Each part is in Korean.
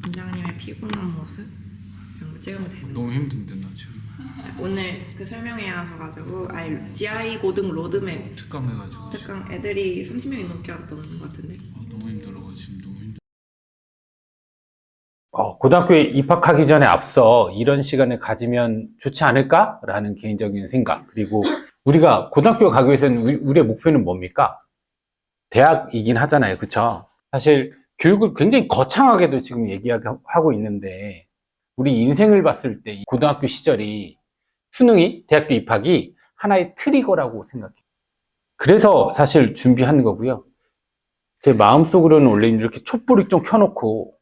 원장님의 피곤한 모습 이런 거 찍으면 되는 너무 거예요. 힘든데 나 지금 오늘 그 설명회에 하셔가지고 GI 고등 로드맵 특강 해가지고 특강 애들이 30명이 넘게 왔던 것 같은데 너무 힘들어가지고 지금 너무 힘들어. 고등학교에 입학하기 전에 앞서 이런 시간을 가지면 좋지 않을까라는 개인적인 생각. 그리고 우리가 고등학교 가기 위해서는 우리의 목표는 뭡니까? 대학이긴 하잖아요. 그쵸? 사실 교육을 굉장히 거창하게도 지금 얘기하고 있는데 우리 인생을 봤을 때 고등학교 시절이 수능이 대학교 입학이 하나의 트리거라고 생각해요. 그래서 사실 준비한 거고요. 제 마음속으로는 원래 이렇게 촛불을 좀 켜놓고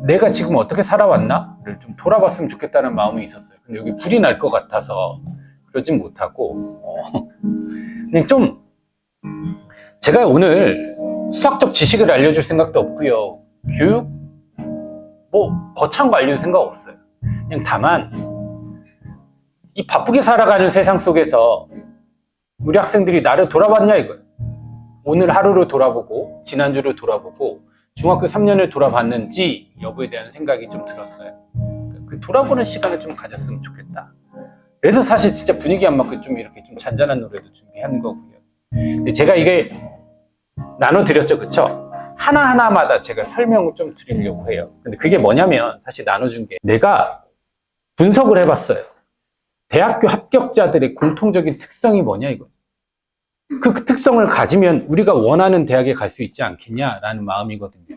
내가 지금 어떻게 살아왔나를 좀 돌아봤으면 좋겠다는 마음이 있었어요. 근데 여기 불이 날 것 같아서 그러진 못하고 그냥 좀 제가 오늘 수학적 지식을 알려줄 생각도 없고요. 교육 뭐 거창한 거 알려줄 생각 없어요. 그냥 다만 이 바쁘게 살아가는 세상 속에서 우리 학생들이 나를 돌아봤냐 이거예요. 오늘 하루를 돌아보고 지난주를 돌아보고 중학교 3년을 돌아봤는지 여부에 대한 생각이 좀 들었어요. 그 돌아보는 시간을 좀 가졌으면 좋겠다. 그래서 사실 진짜 분위기 안 맞고 좀 이렇게 좀 잔잔한 노래도 준비한 거고요. 근데 제가 이게 나눠드렸죠, 그쵸? 하나하나마다 제가 설명을 좀 드리려고 해요. 근데 그게 뭐냐면 사실 나눠준 게 내가 분석을 해봤어요. 대학교 합격자들의 공통적인 특성이 뭐냐 이거. 그 특성을 가지면 우리가 원하는 대학에 갈 수 있지 않겠냐라는 마음이거든요.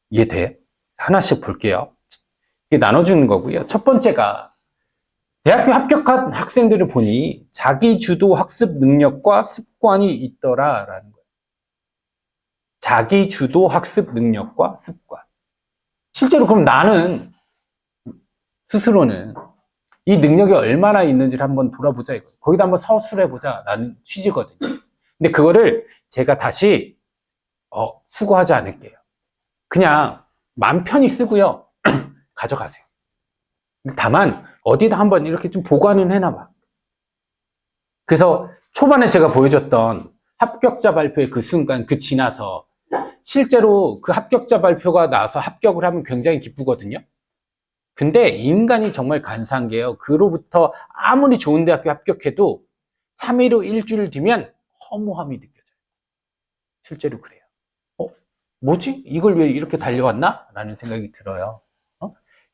이해돼? 하나씩 볼게요. 이게 나눠주는 거고요. 첫 번째가 대학교 합격한 학생들을 보니 자기 주도 학습 능력과 습관이 있더라라는 거예요. 자기 주도 학습 능력과 습관. 실제로 그럼 나는 스스로는 이 능력이 얼마나 있는지를 한번 돌아보자 이거. 거기다 한번 서술해보자 라는 취지거든요. 근데 그거를 제가 다시 수고하지 않을게요. 그냥 마음 편히 쓰고요. 가져가세요. 다만 어디다 한번 이렇게 좀 보관은 해놔봐. 그래서 초반에 제가 보여줬던 합격자 발표의 그 순간, 그 지나서 실제로 그 합격자 발표가 나와서 합격을 하면 굉장히 기쁘거든요. 근데 인간이 정말 간사한 게요. 그로부터 아무리 좋은 대학교 합격해도 3일 후 일주일 뒤면 허무함이 느껴져요. 실제로 그래요. 뭐지? 이걸 왜 이렇게 달려왔나? 라는 생각이 들어요.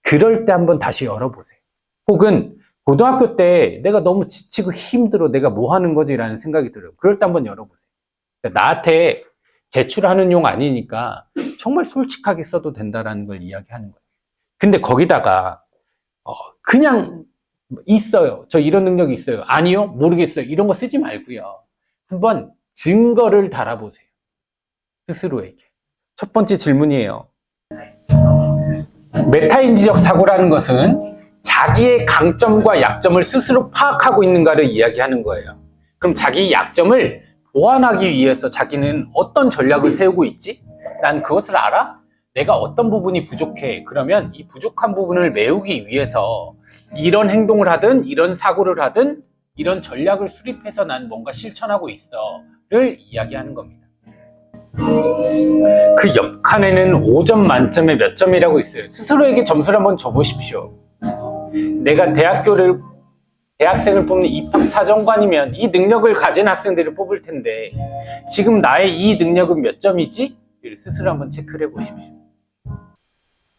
그럴 때 한번 다시 열어보세요. 혹은 고등학교 때 내가 너무 지치고 힘들어. 내가 뭐 하는 거지? 라는 생각이 들어요. 그럴 때 한번 열어보세요. 그러니까 나한테 제출하는 용 아니니까 정말 솔직하게 써도 된다라는 걸 이야기하는 거예요. 근데 거기다가 그냥 있어요. 저 이런 능력이 있어요. 아니요. 모르겠어요. 이런 거 쓰지 말고요. 한번 증거를 달아보세요. 스스로에게. 첫 번째 질문이에요. 메타인지적 사고라는 것은 자기의 강점과 약점을 스스로 파악하고 있는가를 이야기하는 거예요. 그럼 자기의 약점을 보완하기 위해서 자기는 어떤 전략을 세우고 있지? 난 그것을 알아? 내가 어떤 부분이 부족해. 그러면 이 부족한 부분을 메우기 위해서 이런 행동을 하든 이런 사고를 하든 이런 전략을 수립해서 난 뭔가 실천하고 있어 를 이야기하는 겁니다. 그 옆칸에는 5점 만점에 몇 점이라고 있어요. 스스로에게 점수를 한번 줘보십시오. 내가 대학생을 뽑는 입학사정관이면 이 능력을 가진 학생들을 뽑을 텐데 지금 나의 이 능력은 몇 점이지? 스스로 한번 체크를 해보십시오.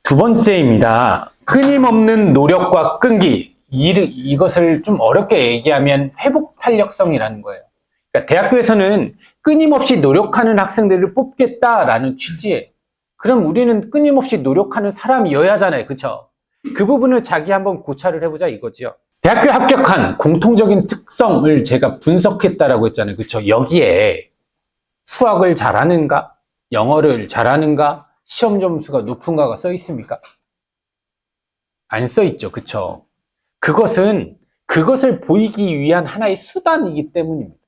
두 번째입니다. 끊임없는 노력과 끈기. 이것을 좀 어렵게 얘기하면 회복 탄력성이라는 거예요. 그러니까 대학교에서는 끊임없이 노력하는 학생들을 뽑겠다라는 취지예요. 그럼 우리는 끊임없이 노력하는 사람이어야 하잖아요. 그쵸? 그 부분을 자기 한번 고찰을 해보자 이거지요. 대학교 합격한 공통적인 특성을 제가 분석했다라고 했잖아요. 그쵸? 여기에 수학을 잘하는가? 영어를 잘하는가? 시험 점수가 높은가가 써 있습니까? 안 써 있죠. 그쵸? 그것을 보이기 위한 하나의 수단이기 때문입니다.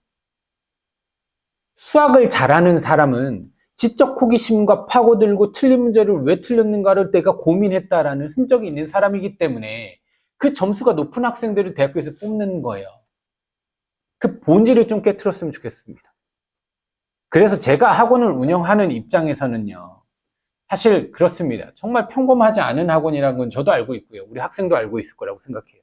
수학을 잘하는 사람은 지적 호기심과 파고들고 틀린 문제를 왜 틀렸는가를 내가 고민했다라는 흔적이 있는 사람이기 때문에 그 점수가 높은 학생들을 대학교에서 뽑는 거예요. 그 본질을 좀 깨트렸으면 좋겠습니다. 그래서 제가 학원을 운영하는 입장에서는요, 사실 그렇습니다. 정말 평범하지 않은 학원이라는 건 저도 알고 있고요. 우리 학생도 알고 있을 거라고 생각해요.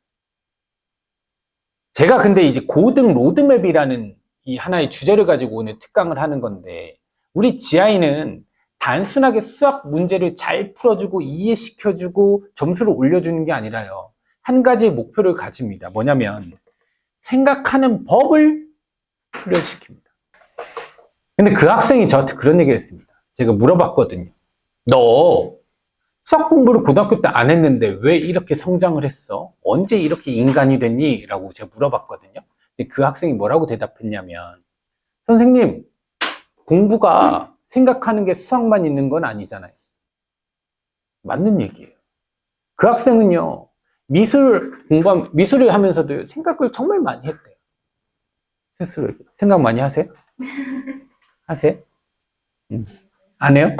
제가 근데 이제 고등 로드맵이라는 이 하나의 주제를 가지고 오늘 특강을 하는 건데, 우리 GI는 단순하게 수학 문제를 잘 풀어주고 이해시켜주고 점수를 올려주는 게 아니라요, 한 가지의 목표를 가집니다. 뭐냐면 생각하는 법을 훈련시킵니다. 근데 그 학생이 저한테 그런 얘기를 했습니다. 제가 물어봤거든요. 너 수학 공부를 고등학교 때 안 했는데 왜 이렇게 성장을 했어? 언제 이렇게 인간이 됐니? 라고 제가 물어봤거든요. 근데 그 학생이 뭐라고 대답했냐면, 선생님, 공부가 생각하는 게 수학만 있는 건 아니잖아요. 맞는 얘기예요. 그 학생은요, 미술을 하면서도 생각을 정말 많이 했대요. 스스로. 생각 많이 하세요? 하세요? 안 해요?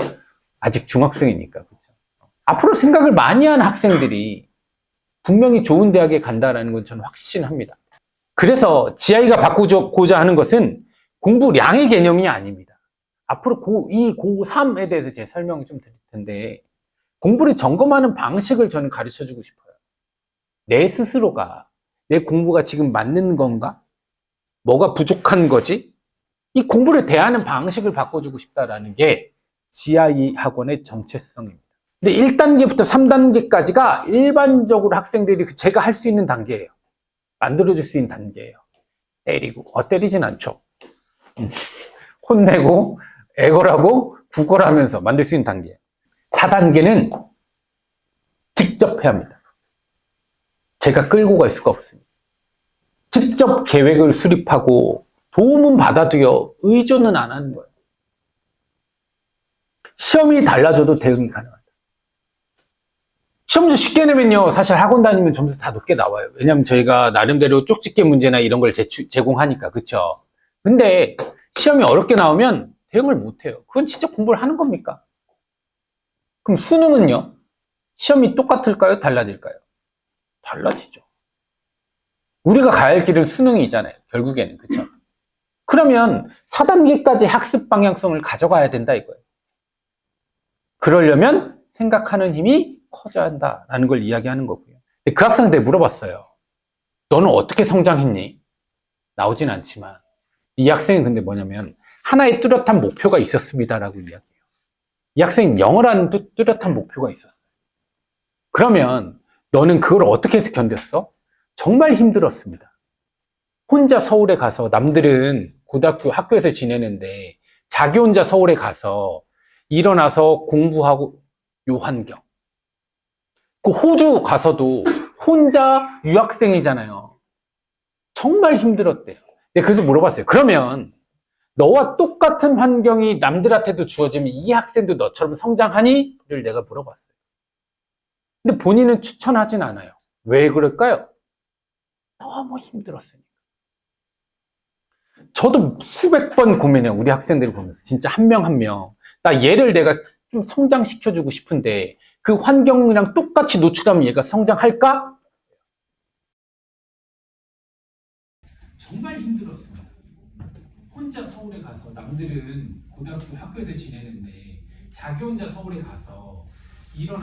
아직 중학생이니까. 그렇죠? 앞으로 생각을 많이 한 학생들이 분명히 좋은 대학에 간다라는 건 저는 확신합니다. 그래서 GI가 바꾸고자 하는 것은 공부량의 개념이 아닙니다. 앞으로 고3에 대해서 제 설명을 좀 드릴 텐데, 공부를 점검하는 방식을 저는 가르쳐 주고 싶어요. 내 스스로가 내 공부가 지금 맞는 건가? 뭐가 부족한 거지? 이 공부를 대하는 방식을 바꿔주고 싶다라는 게 GI 학원의 정체성입니다. 근데 1단계부터 3단계까지가 일반적으로 학생들이 제가 할 수 있는 단계예요. 만들어줄 수 있는 단계예요. 때리고, 때리진 않죠. 혼내고, 애걸하고, 구걸하면서 만들 수 있는 단계예요. 4단계는 직접 해야 합니다. 제가 끌고 갈 수가 없습니다. 직접 계획을 수립하고 도움은 받아도요, 의존은 안 하는 거예요. 시험이 달라져도 대응이 가능합니다. 시험지 쉽게 내면요, 사실 학원 다니면 점수 다 높게 나와요. 왜냐면 저희가 나름대로 쪽집게 문제나 이런 걸 제공하니까, 그쵸? 근데 시험이 어렵게 나오면 대응을 못 해요. 그건 진짜 공부를 하는 겁니까? 그럼 수능은요? 시험이 똑같을까요? 달라질까요? 달라지죠. 우리가 가야 할 길은 수능이잖아요. 결국에는. 그쵸? 그러면 4단계까지 학습 방향성을 가져가야 된다 이거예요. 그러려면 생각하는 힘이 커져야 한다라는 걸 이야기하는 거고요. 그 학생한테 물어봤어요. 너는 어떻게 성장했니? 나오진 않지만 이 학생은 근데 뭐냐면 하나의 뚜렷한 목표가 있었습니다라고 이야기해요. 이 학생은 영어라는 뚜렷한 목표가 있었어요. 그러면 너는 그걸 어떻게 해서 견뎠어? 정말 힘들었습니다. 혼자 서울에 가서, 남들은 고등학교 학교에서 지내는데 자기 혼자 서울에 가서 일어나서 공부하고, 요 환경. 그 호주 가서도 혼자 유학생이잖아요. 정말 힘들었대요. 그래서 물어봤어요. 그러면 너와 똑같은 환경이 남들한테도 주어지면 이 학생도 너처럼 성장하니? 를 내가 물어봤어요. 근데 본인은 추천하진 않아요. 왜 그럴까요? 너무 힘들었으니까. 저도 수백 번 고민해요. 우리 학생들을 보면서. 진짜 한 명 한 명. 얘를 내가 좀 성장시켜주고 싶은데 그 환경이랑 똑같이 노출하면 얘가 성장할까? 정말 힘들었습니다. 혼자 서울에 가서, 남들은 고등학교 학교에서 지내는데 자기 혼자 서울에 가서 일어나